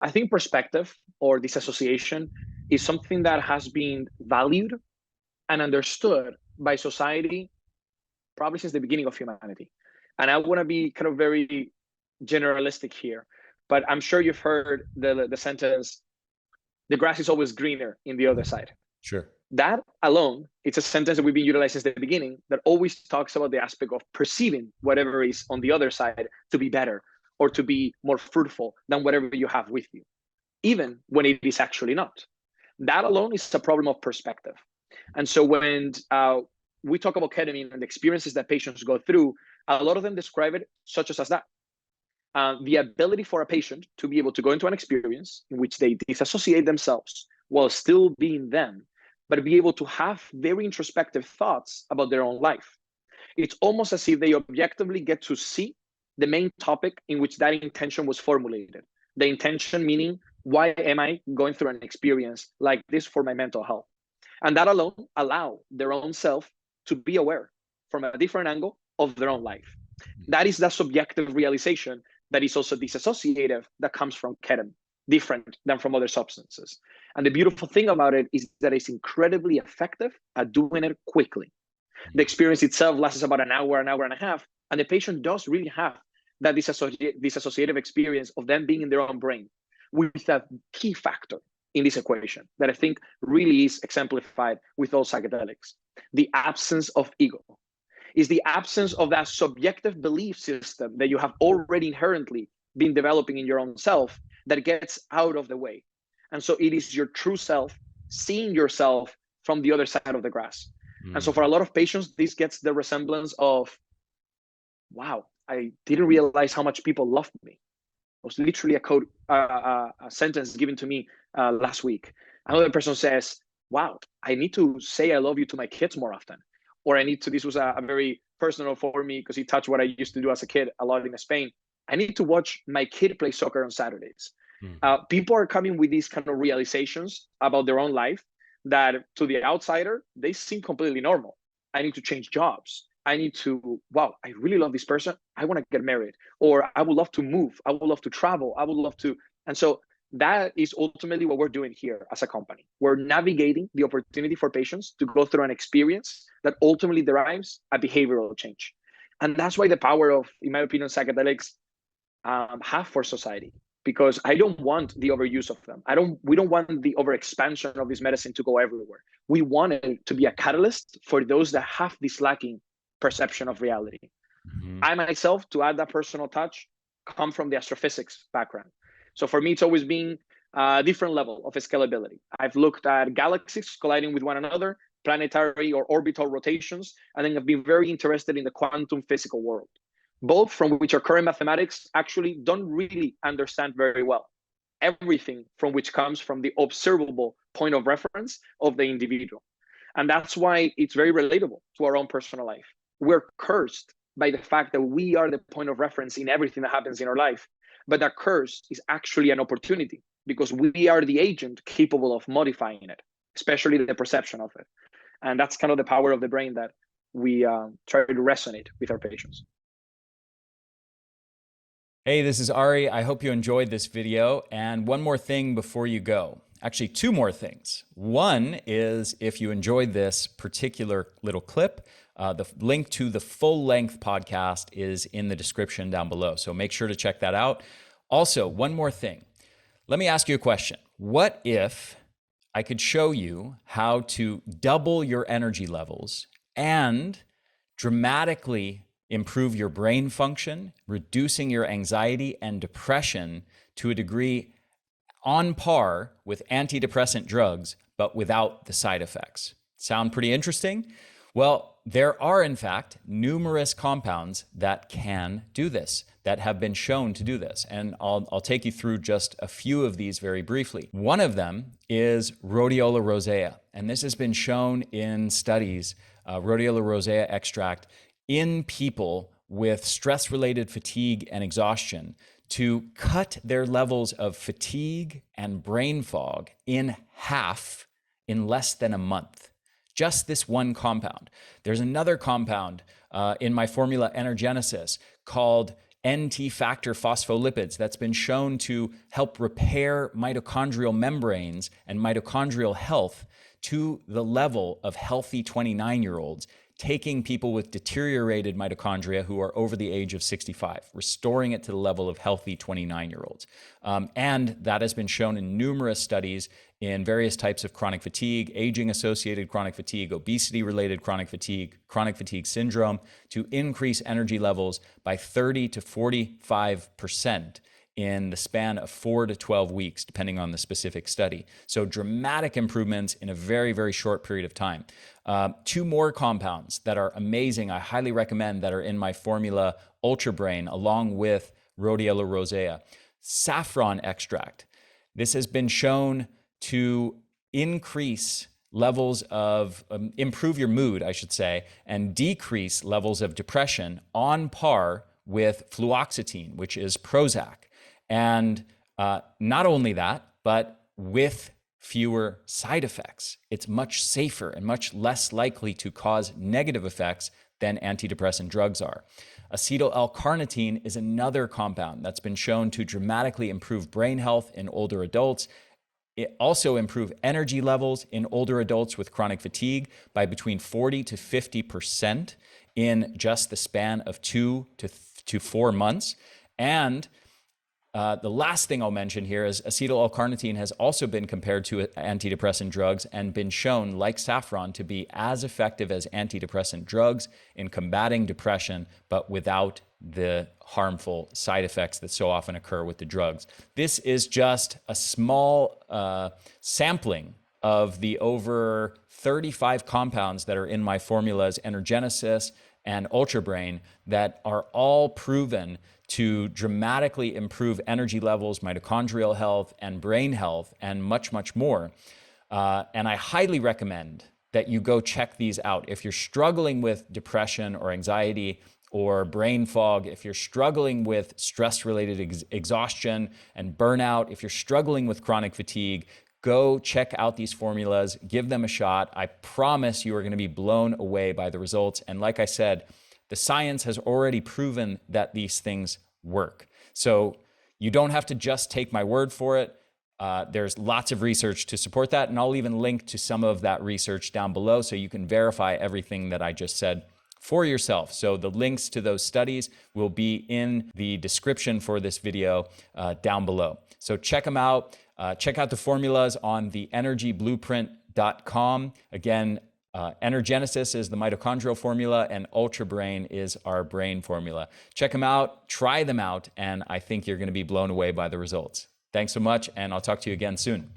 I think perspective or disassociation is something that has been valued and understood by society probably since the beginning of humanity. And I want to be kind of very generalistic here, but I'm sure you've heard the sentence, the grass is always greener in the other side. Sure. That alone, it's a sentence that we've been utilizing since the beginning that always talks about the aspect of perceiving whatever is on the other side to be better or to be more fruitful than whatever you have with you, even when it is actually not. That alone is a problem of perspective. And so when we talk about ketamine and the experiences that patients go through, a lot of them describe it such as that. The ability for a patient to be able to go into an experience in which they disassociate themselves while still being them, but be able to have very introspective thoughts about their own life. It's almost as if they objectively get to see the main topic in which that intention was formulated. The intention meaning, why am I going through an experience like this for my mental health? And that alone allow their own self to be aware from a different angle of their own life. That is the subjective realization that is also disassociative that comes from ketamine, different than from other substances. And the beautiful thing about it is that it's incredibly effective at doing it quickly. The experience itself lasts about an hour and a half, and the patient does really have that disassociative experience of them being in their own brain, with a key factor in this equation that I think really is exemplified with all psychedelics. The absence of ego is the absence of that subjective belief system that you have already inherently been developing in your own self that gets out of the way. And so it is your true self seeing yourself from the other side of the grass. And so for a lot of patients, this gets the resemblance of, wow, I didn't realize how much people loved me. It was literally a sentence given to me last week. Another person says, wow, I need to say I love you to my kids more often. Or I need to, this was a very personal for me because it touched what I used to do as a kid a lot in Spain. I need to watch my kid play soccer on Saturdays. People are coming with these kind of realizations about their own life that to the outsider, they seem completely normal. I need to change jobs. I need to, wow, I really love this person. I want to get married, or I would love to move. I would love to travel. I would love to. And so that is ultimately what we're doing here as a company. We're navigating the opportunity for patients to go through an experience that ultimately derives a behavioral change. And that's why the power of, in my opinion, psychedelics have for society, because I don't want the overuse of them. We don't want the overexpansion of this medicine to go everywhere. We want it to be a catalyst for those that have this lacking perception of reality. I myself, to add that personal touch, come from the astrophysics background. So for me, it's always been a different level of scalability. I've looked at galaxies colliding with one another, planetary or orbital rotations, and then I've been very interested in the quantum physical world, both from which our current mathematics actually don't really understand very well. Everything from which comes from the observable point of reference of the individual. And that's why it's very relatable to our own personal life. We're cursed by the fact that we are the point of reference in everything that happens in our life. But that curse is actually an opportunity because we are the agent capable of modifying it, especially the perception of it. And that's kind of the power of the brain that we try to resonate with our patients. Hey, this is Ari. I hope you enjoyed this video. And one more thing before you go. Actually, two more things. One is if you enjoyed this particular little clip, the link to the full-length podcast is in the description down below. So make sure to check that out. Also, one more thing. Let me ask you a question. What if I could show you how to double your energy levels and dramatically improve your brain function, reducing your anxiety and depression to a degree on par with antidepressant drugs, but without the side effects? Sound pretty interesting? Well, there are, in fact, numerous compounds that can do this, that have been shown to do this. And I'll take you through just a few of these very briefly. One of them is rhodiola rosea. And this has been shown in studies, rhodiola rosea extract in people with stress-related fatigue and exhaustion to cut their levels of fatigue and brain fog in half in less than a month. Just this one compound. There's another compound in my formula Energenesis called NT factor phospholipids that's been shown to help repair mitochondrial membranes and mitochondrial health to the level of healthy 29-year-olds, taking people with deteriorated mitochondria who are over the age of 65, restoring it to the level of healthy 29-year-olds. And that has been shown in numerous studies in various types of chronic fatigue, aging-associated chronic fatigue, obesity-related chronic fatigue syndrome, to increase energy levels by 30 to 45% in the span of 4 to 12 weeks, depending on the specific study. So dramatic improvements in a very, very short period of time. Two more compounds that are amazing, I highly recommend, that are in my formula, Ultra Brain, along with Rhodiola rosea. Saffron extract. This has been shown to increase levels of, improve your mood, I should say, and decrease levels of depression on par with fluoxetine, which is Prozac. And not only that, but with fewer side effects. It's much safer and much less likely to cause negative effects than antidepressant drugs are. Acetyl L-carnitine is another compound that's been shown to dramatically improve brain health in older adults. It also improves energy levels in older adults with chronic fatigue by between 40 to 50% in just the span of 2 to 4 months. And the last thing I'll mention here is acetyl L-carnitine has also been compared to antidepressant drugs and been shown, like saffron, to be as effective as antidepressant drugs in combating depression, but without the harmful side effects that so often occur with the drugs. This is just a small sampling of the over 35 compounds that are in my formulas, Energenesis and Ultra Brain, that are all proven to dramatically improve energy levels, mitochondrial health, and brain health, and much, much more. And I highly recommend that you go check these out. If you're struggling with depression or anxiety or brain fog, if you're struggling with stress-related exhaustion and burnout, if you're struggling with chronic fatigue, go check out these formulas, give them a shot. I promise you are going to be blown away by the results. And like I said, the science has already proven that these things work. So you don't have to just take my word for it. There's lots of research to support that, and I'll even link to some of that research down below so you can verify everything that I just said for yourself. So the links to those studies will be in the description for this video down below. So check them out. Check out the formulas on theenergyblueprint.com. Again, Energenesis is the mitochondrial formula, and Ultra Brain is our brain formula. Check them out, try them out, and I think you're going to be blown away by the results. Thanks so much, and I'll talk to you again soon.